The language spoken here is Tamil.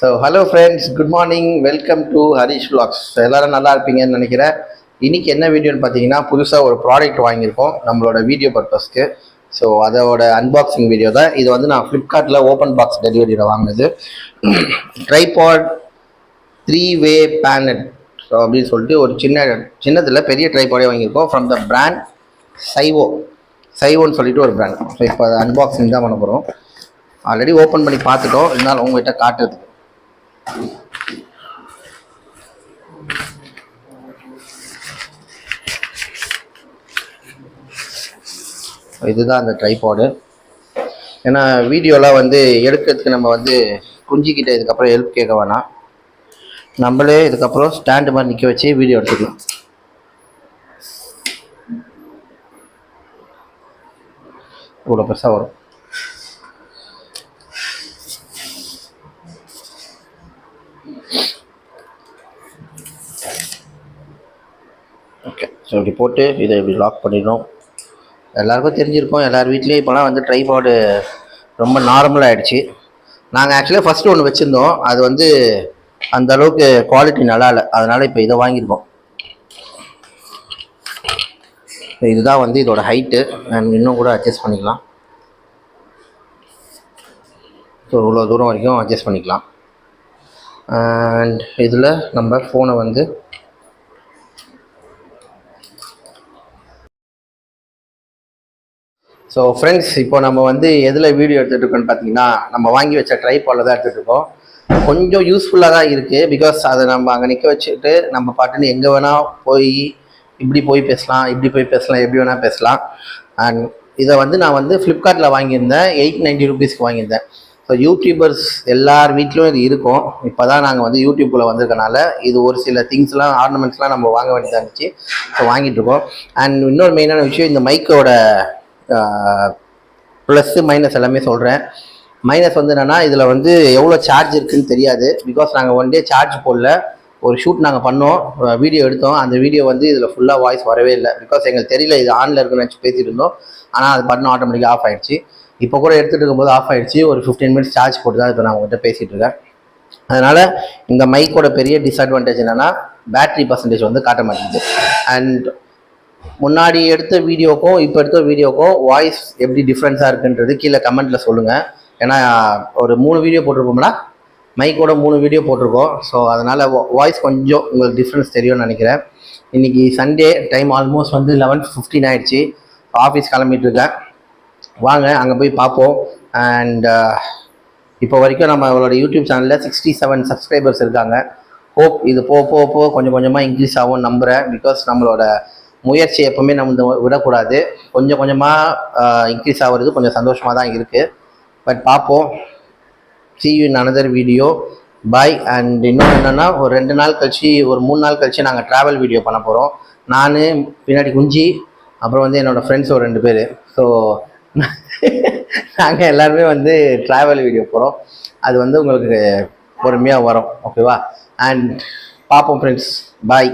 So hello friends, good morning, welcome to Harish vlogs. எல்லோரும் நல்லா இருப்பீங்கன்னு நினைக்கிறேன். இன்றைக்கி என்ன வீடியோன்னு பார்த்தீங்கன்னா, புதுசாக ஒரு ப்ராடக்ட் வாங்கியிருக்கோம் நம்மளோட வீடியோ பர்பஸ்க்கு. ஸோ அதோட அன்பாக்சிங் வீடியோ தான் இது. வந்து நான் ஃப்ளிப்கார்ட்டில் ஓப்பன் பாக்ஸ் டெலிவரியில் வாங்கினது. ட்ரைபாட் 3-வே பேனட் அப்படின்னு சொல்லிட்டு ஒரு சின்னதில் பெரிய ட்ரைபாடே வாங்கியிருக்கோம். ஃப்ரம் த பிராண்ட் சைவோன்னு சொல்லிட்டு ஒரு பிராண்ட். ஸோ இப்போ அதை அன்பாக்சிங் தான் பண்ண போகிறோம். ஆல்ரெடி ஓப்பன் பண்ணி பார்த்துட்டோம், இருந்தாலும் உங்கள்கிட்ட காட்டுறது. இதுதான் அந்த ட்ரைபாடு. ஏன்னா வீடியோலாம் வந்து எடுக்கிறதுக்கு நம்ம வந்து குஞ்சிக்கிட்ட இதுக்கப்புறம் ஹெல்ப் கேட்க வேணாம், நம்மளே இதுக்கப்புறம் ஸ்டாண்டு மாதிரி நிற்க வச்சு வீடியோ எடுத்துக்கலாம். இவ்வளோ பெருசாக வரும். ஓகே, ஸோ இப்படி போட்டு இதை இப்படி லாக் பண்ணிடணும். எல்லாருக்கும் தெரிஞ்சிருக்கோம், எல்லார் வீட்லேயும் இப்போலாம் வந்து ட்ரைபாடு ரொம்ப நார்மல் ஆகிடுச்சு. நாங்கள் ஆக்சுவலாக ஃபஸ்ட்டு ஒன்று வச்சுருந்தோம், அது வந்து அந்த அளவுக்கு குவாலிட்டி நல்லா இல்லை, அதனால் இப்போ இதை வாங்கியிருக்கோம். இதுதான் வந்து இதோட ஹைட்டு, அண்ட் இன்னும் கூட அட்ஜஸ்ட் பண்ணிக்கலாம். ஸோ இவ்வளோ தூரம் வரைக்கும் அட்ஜஸ்ட் பண்ணிக்கலாம். அண்ட் இதில் நம்ம ஃபோனை வந்து ஸோ ஃப்ரெண்ட்ஸ், இப்போ நம்ம வந்து எதில் வீடியோ எடுத்துகிட்டு இருக்கோன்னு பார்த்தீங்கன்னா, நம்ம வாங்கி வச்ச ட்ரைபாடில் தான் எடுத்துகிட்டு இருக்கோம். கொஞ்சம் யூஸ்ஃபுல்லாக தான் இருக்குது. பிகாஸ் அதை நம்ம அங்கே நிற்க வச்சுட்டு நம்ம பாட்டுன்னு எங்கே வேணால் போய் இப்படி போய் பேசலாம், இப்படி போய் பேசலாம், எப்படி வேணால் பேசலாம். அண்ட் இதை வந்து நான் வந்து ஃப்ளிப்கார்ட்டில் வாங்கியிருந்தேன், 890 ரூபீஸ்க்கு வாங்கியிருந்தேன். ஸோ யூடியூபர்ஸ் எல்லார் வீட்லையும் இது இருக்கும். இப்போ தான் நாங்கள் வந்து யூடியூப்பில் வந்திருக்கனால இது ஒரு சில திங்ஸ்லாம், ஆர்னமெண்ட்ஸ்லாம் நம்ம வாங்க வேண்டியதாக இருந்துச்சு. ஸோ வாங்கிட்டுருக்கோம். அண்ட் இன்னொரு மெயினான விஷயம், இந்த மைக்கோட ப்ளஸ்ஸு மைனஸ் எல்லாமே சொல்கிறேன். மைனஸ் வந்து என்னென்னா, இதில் வந்து எவ்வளோ சார்ஜ் இருக்குதுன்னு தெரியாது. பிகாஸ் நாங்கள் ஒன் டே சார்ஜ் போடல, ஒரு ஷூட் நாங்கள் பண்ணோம், வீடியோ எடுத்தோம். அந்த வீடியோ வந்து இதில் ஃபுல்லாக வாய்ஸ் வரவே இல்லை. பிகாஸ் எங்களுக்கு தெரியல இது ஆனில் இருக்குன்னு நினச்சி பேசிகிட்டு இருந்தோம். ஆனால் அது பண்ணோம், ஆட்டோமேட்டிக்காக ஆஃப் ஆகிடுச்சு. இப்போ கூட எடுத்துகிட்டு இருக்கும்போது ஆஃப் ஆகிடுச்சு. ஒரு 15 மினிட்ஸ் சார்ஜ் போட்டு தான் இப்போ நான் உங்கள்கிட்ட பேசிகிட்டு இருக்கேன். அதனால் இந்த மைக்கோட பெரிய டிஸ்அட்வான்டேஜ் என்னென்னா, பேட்ரி பர்சன்டேஜ் வந்து காட்ட மாட்டேங்குது. அண்ட் முன்னாடி எடுத்த வீடியோக்கும் இப்போ எடுத்த வீடியோக்கும் வாய்ஸ் எப்படி டிஃப்ரென்ஸாக இருக்குன்றது கீழே கமெண்ட்டில் சொல்லுங்கள். ஏன்னா ஒரு 3 வீடியோ போட்டிருக்கோம்னா, மைக்கோட 3 வீடியோ போட்டிருக்கோம். ஸோ அதனால் வாய்ஸ் கொஞ்சம் உங்களுக்கு டிஃப்ரென்ஸ் தெரியும்னு நினைக்கிறேன். இன்றைக்கி சண்டே, டைம் ஆல்மோஸ்ட் வந்து 11:15 ஆகிடுச்சு. ஆஃபீஸ் கிளம்பிட்டுருக்கேன். வாங்க அங்கே போய் பார்ப்போம். அண்ட் இப்போ வரைக்கும் நம்ம அவளோட யூடியூப் சேனலில் 67 சப்ஸ்கிரைபர்ஸ் இருக்காங்க. ஹோப் இது போக கொஞ்சம் கொஞ்சமாக இன்க்ரீஸ் ஆகும் நம்புகிறேன். பிகாஸ் நம்மளோட முயற்சி எப்போவுமே நம்ம விடக்கூடாது. கொஞ்சம் கொஞ்சமாக இன்க்ரீஸ் ஆகிறது கொஞ்சம் சந்தோஷமாக தான் இருக்குது. பட் பார்ப்போம். see you in another video. Bye. And இன்னொன்று என்னென்னா, ஒரு 2 நாள் கழிச்சு, ஒரு 3 நாள் கழிச்சு நாங்கள் ட்ராவல் வீடியோ பண்ண போகிறோம். நான், பின்னாடி குஞ்சி, அப்புறம் வந்து என்னோடய ஃப்ரெண்ட்ஸ் ஒரு 2 பேர். ஸோ நாங்கள் எல்லாருமே வந்து ட்ராவல் வீடியோ போகிறோம். அது வந்து உங்களுக்கு பொறுமையாக வரும். ஓகேவா? அண்ட் பார்ப்போம் ஃப்ரெண்ட்ஸ். பாய்.